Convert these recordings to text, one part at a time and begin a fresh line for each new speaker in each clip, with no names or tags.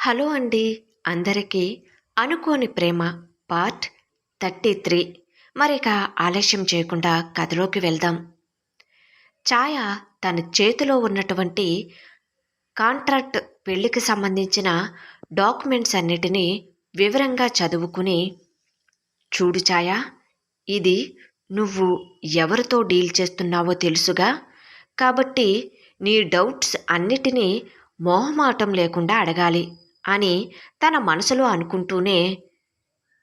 Hello అండి అందరికీ. అనుకోని ప్రేమ పార్ట్ 33. మరిక ఆలస్యం చేయకుండా కథలోకి వెళ్దాం. ఛాయ తన చేతిలో ఉన్నటువంటి కాంట్రాక్ట్ పెళ్లికి సంబంధించిన డాక్యుమెంట్స్ అన్నిటినీ వివరంగా చదువుకుని, చూడు ఛాయ, ఇది నువ్వు ఎవరితో డీల్ చేస్తున్నావో తెలుసుగా, కాబట్టి నీ డౌట్స్ అన్నిటినీ మొహమాటం లేకుండా అడగాలి అని తన మనసులో అనుకుంటూనే,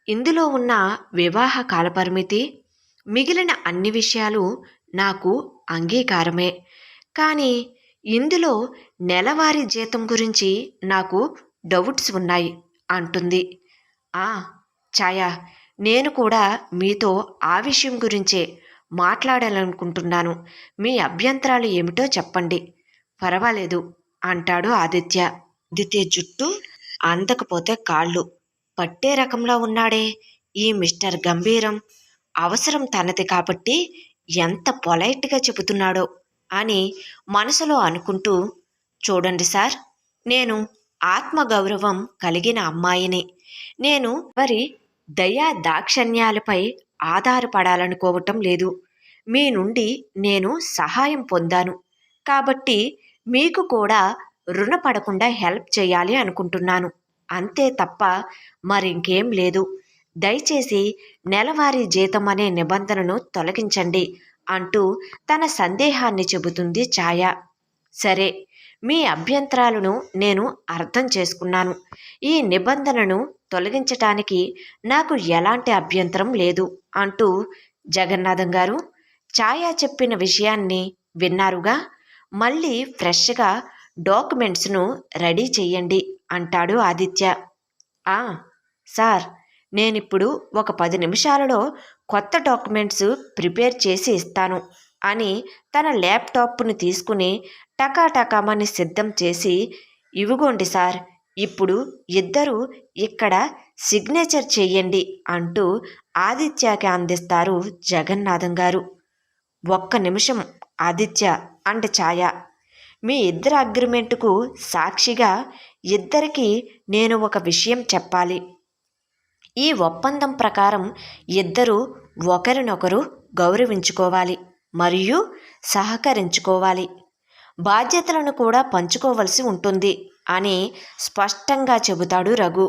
ఇందులో ఉన్న వివాహ కాలపరిమితి, మిగిలిన అన్ని విషయాలు నాకు అంగీకారమే, కానీ ఇందులో నెలవారీ జీతం గురించి నాకు డౌట్స్ ఉన్నాయి అంటుంది. ఆ ఛాయ, నేను కూడా మీతో ఆ విషయం గురించే మాట్లాడాలనుకుంటున్నాను. మీ అభ్యంతరాలు ఏమిటో చెప్పండి, పర్వాలేదు అంటాడు ఆదిత్య. ఆదిత్య జుట్టు అందకపోతే కాళ్ళు పట్టే రకంలో ఉన్నాడే ఈ మిస్టర్ గంభీరం. అవసరం తనది కాబట్టి ఎంత పొలైట్గా చెబుతున్నాడో అని మనసులో అనుకుంటూ, చూడండి సార్, నేను ఆత్మగౌరవం కలిగిన అమ్మాయిని. నేను మరి దయా దాక్షణ్యాలపై ఆధారపడాలనుకోవటం లేదు. మీ నుండి నేను సహాయం పొందాను కాబట్టి మీకు కూడా రుణపడకుండా హెల్ప్ చేయాలి అనుకుంటున్నాను, అంతే తప్ప మరింకేం లేదు. దయచేసి నెలవారీ జీతం అనే నిబంధనను తొలగించండి అంటూ తన సందేహాన్ని చెబుతుంది ఛాయ. సరే, మీ అభ్యంతరాలను నేను అర్థం చేసుకున్నాను. ఈ నిబంధనను తొలగించటానికి నాకు ఎలాంటి అభ్యంతరం లేదు అంటూ, జగన్నాథం గారు, ఛాయ చెప్పిన విషయాన్ని విన్నారుగా, మళ్ళీ ఫ్రెష్గా డాక్యుమెంట్స్ను రెడీ చెయ్యండి అంటాడు ఆదిత్య. సార్, నేనిప్పుడు ఒక 10 నిమిషాలలో కొత్త డాక్యుమెంట్స్ ప్రిపేర్ చేసి ఇస్తాను అని తన ల్యాప్టాప్ను తీసుకుని టకాటకామని సిద్ధం చేసి, ఇవిగోండి సార్, ఇప్పుడు ఇద్దరూ ఇక్కడ సిగ్నేచర్ చెయ్యండి అంటూ ఆదిత్యకి అందిస్తారు జగన్నాథం గారు. ఒక్క నిమిషం ఆదిత్య అండ్ ఛాయ, మీ ఇద్దరి అగ్రిమెంటుకు సాక్షిగా ఇద్దరికీ నేను ఒక విషయం చెప్పాలి. ఈ ఒప్పందం ప్రకారం ఇద్దరూ ఒకరినొకరు గౌరవించుకోవాలి మరియు సహకరించుకోవాలి. బాధ్యతలను కూడా పంచుకోవలసి ఉంటుంది అని స్పష్టంగా చెబుతాడు రఘు.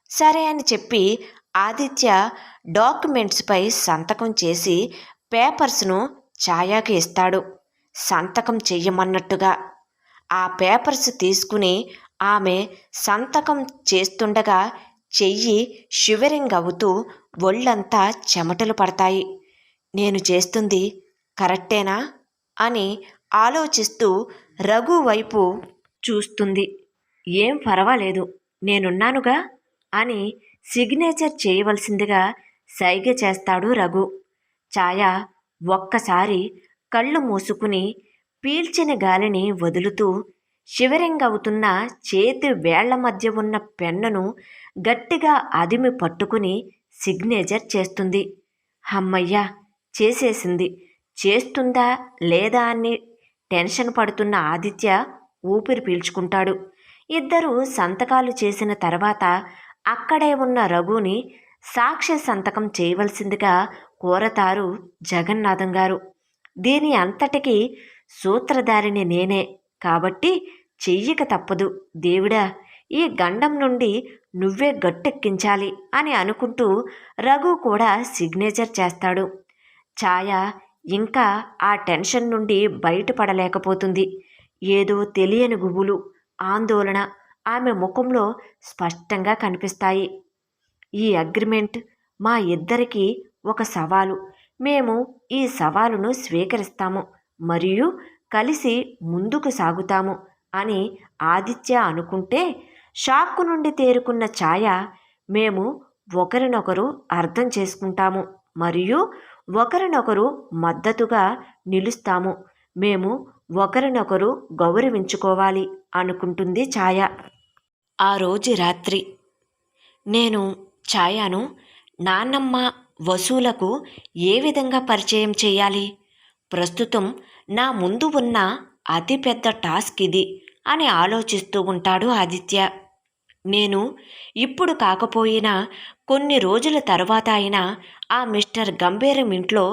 సరే అని చెప్పి ఆదిత్య డాక్యుమెంట్స్పై సంతకం చేసి పేపర్స్ను ఛాయకి ఇస్తాడు, సంతకం చెయ్యమన్నట్టుగా. ఆ పేపర్స్ తీసుకుని ఆమె సంతకం చేస్తుండగా చెయ్యి షివరింగ్ అవుతూ ఒళ్ళంతా చెమటలు పడతాయి. నేను చేస్తుంది కరెక్టేనా అని ఆలోచిస్తూ రఘు వైపు చూస్తుంది. ఏం పర్వాలేదు, నేనున్నానుగా అని సిగ్నేచర్ చేయవలసిందిగా సైగ చేస్తాడు రఘు. ఛాయ ఒక్కసారి కళ్ళు మూసుకుని పీల్చిన గాలిని వదులుతూ షివరింగ్ అవుతున్న చేతి వేళ్ల మధ్య ఉన్న పెన్నును గట్టిగా అదిమి పట్టుకుని సిగ్నేచర్ చేస్తుంది. హమ్మయ్యా, చేసేసింది. చేస్తుందా లేదా అని టెన్షన్ పడుతున్న ఆదిత్య ఊపిరి పీల్చుకుంటాడు. ఇద్దరూ సంతకాలు చేసిన తర్వాత అక్కడే ఉన్న రఘుని సాక్ష్య సంతకం చేయవలసిందిగా కోరతారు జగన్నాథం గారు. దీని అంతటికీ సూత్రధారిని నేనే కాబట్టి చెయ్యక తప్పదు. దేవుడా, ఈ గండం నుండి నువ్వే గట్టెక్కించాలి అని అనుకుంటూ రఘు కూడా సిగ్నేచర్ చేస్తాడు. ఛాయ ఇంకా ఆ టెన్షన్ నుండి బయటపడలేకపోతుంది. ఏదో తెలియని గుబులు, ఆందోళన ఆమె ముఖంలో స్పష్టంగా కనిపిస్తాయి. ఈ అగ్రిమెంట్ మా ఇద్దరికీ ఒక సవాలు. మేము ఈ సవాలును స్వీకరిస్తాము మరియు కలిసి ముందుకు సాగుతాము అని ఆదిత్య అనుకుంటే, షాక్కు నుండి తేరుకున్న ఛాయ, మేము ఒకరినొకరు అర్థం చేసుకుంటాము మరియు ఒకరినొకరు మద్దతుగా నిలుస్తాము, మేము ఒకరినొకరు గౌరవించుకోవాలి అనుకుంటుంది ఛాయ. ఆ రోజు రాత్రి నేను ఛాయను నాన్నమ్మ వసూలకు ఏ విధంగా పరిచయం చేయాలి? ప్రస్తుతం నా ముందు ఉన్న అతిపెద్ద టాస్క్ ఇది అని ఆలోచిస్తూ ఉంటాడు ఆదిత్య. నేను ఇప్పుడు కాకపోయినా కొన్ని రోజుల తర్వాత అయినా ఆ మిస్టర్ గంభీరం ఇంట్లో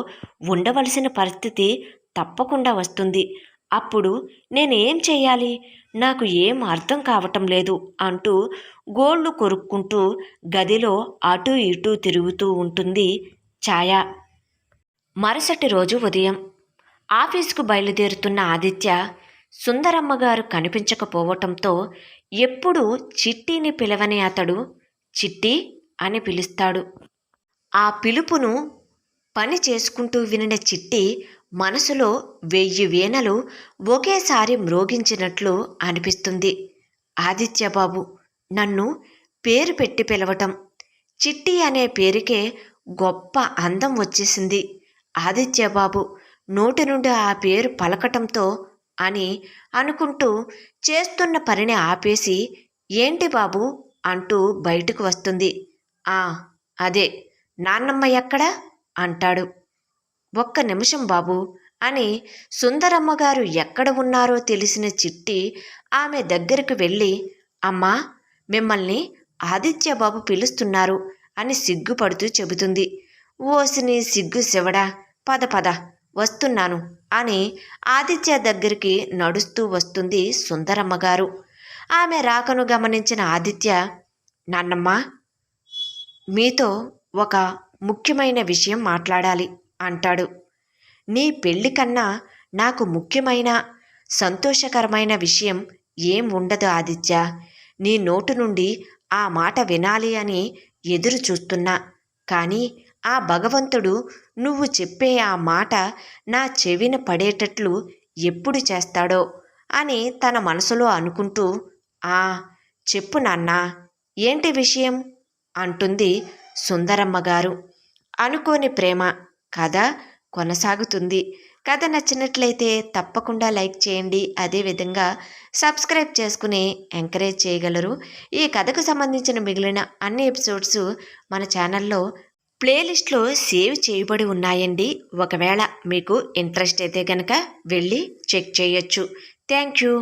ఉండవలసిన పరిస్థితి తప్పకుండా వస్తుంది. అప్పుడు నేనేం చెయ్యాలి? నాకు ఏం అర్థం కావటం లేదు అంటూ గోళ్ళు కొరుక్కుంటూ గదిలో అటూ ఇటూ తిరుగుతూ ఉంటుంది ఛాయ. మరుసటి రోజు ఉదయం ఆఫీసుకు బయలుదేరుతున్న ఆదిత్య సుందరమ్మ గారు కనిపించకపోవటంతో ఎప్పుడూ చిట్టిని పిలవని అతడు చిట్టి అని పిలుస్తాడు. ఆ పిలుపును పని చేసుకుంటూ వినిన చిట్టి మనసులో 1000 వీణలు ఒకేసారి మ్రోగించినట్లు అనిపిస్తుంది. ఆదిత్యబాబు నన్ను పేరు పెట్టి పిలవటం, చిట్టి అనే పేరుకే గొప్ప అందం వచ్చేసింది. ఆదిత్యబాబు నోటి నుండి ఆ పేరు పలకటంతో అని అనుకుంటూ చేస్తున్న పనిని ఆపేసి ఏంటి బాబు అంటూ బయటకు వస్తుంది. ఆ అదే నాన్నమ్మ ఎక్కడా అంటాడు. ఒక్క నిమిషం బాబు అని సుందరమ్మగారు ఎక్కడ ఉన్నారో తెలిసిన చిట్టి ఆమె దగ్గరకు వెళ్ళి అమ్మా మిమ్మల్ని ఆదిత్యబాబు పిలుస్తున్నారు అని సిగ్గుపడుతూ చెబుతుంది. ఓసిని సిగ్గు శివడా, పద పద వస్తున్నాను అని ఆదిత్య దగ్గరికి నడుస్తూ వస్తుంది సుందరమ్మగారు. ఆమె రాకను గమనించిన ఆదిత్య నాన్నమ్మ మీతో ఒక ముఖ్యమైన విషయం మాట్లాడాలి అంటాడు. నీ పెళ్లి కన్నా నాకు ముఖ్యమైన సంతోషకరమైన విషయం ఏం ఉండదు ఆదిత్య. నీ నోటు నుండి ఆ మాట వినాలి అని ఎదురు చూస్తున్నా. కానీ ఆ భగవంతుడు నువ్వు చెప్పే ఆ మాట నా చెవిన పడేటట్లు ఎప్పుడు చేస్తాడో అని తన మనసులో అనుకుంటూ ఆ చెప్పు నాన్నా ఏంటి విషయం అంటుంది సుందరమ్మగారు. అనుకోని ప్రేమ కథ కొనసాగుతుంది. కథ నచ్చినట్లయితే తప్పకుండా లైక్ చేయండి. అదేవిధంగా సబ్స్క్రైబ్ చేసుకుని ఎంకరేజ్ చేయగలరు. ఈ కథకు సంబంధించిన మిగిలిన అన్ని ఎపిసోడ్స్ మన ఛానల్లో ప్లేలిస్ట్లో సేవ్ చేయబడి ఉన్నాయండి. ఒకవేళ మీకు ఇంట్రెస్ట్ అయితే కనుక వెళ్ళి చెక్ చేయొచ్చు. Thank you.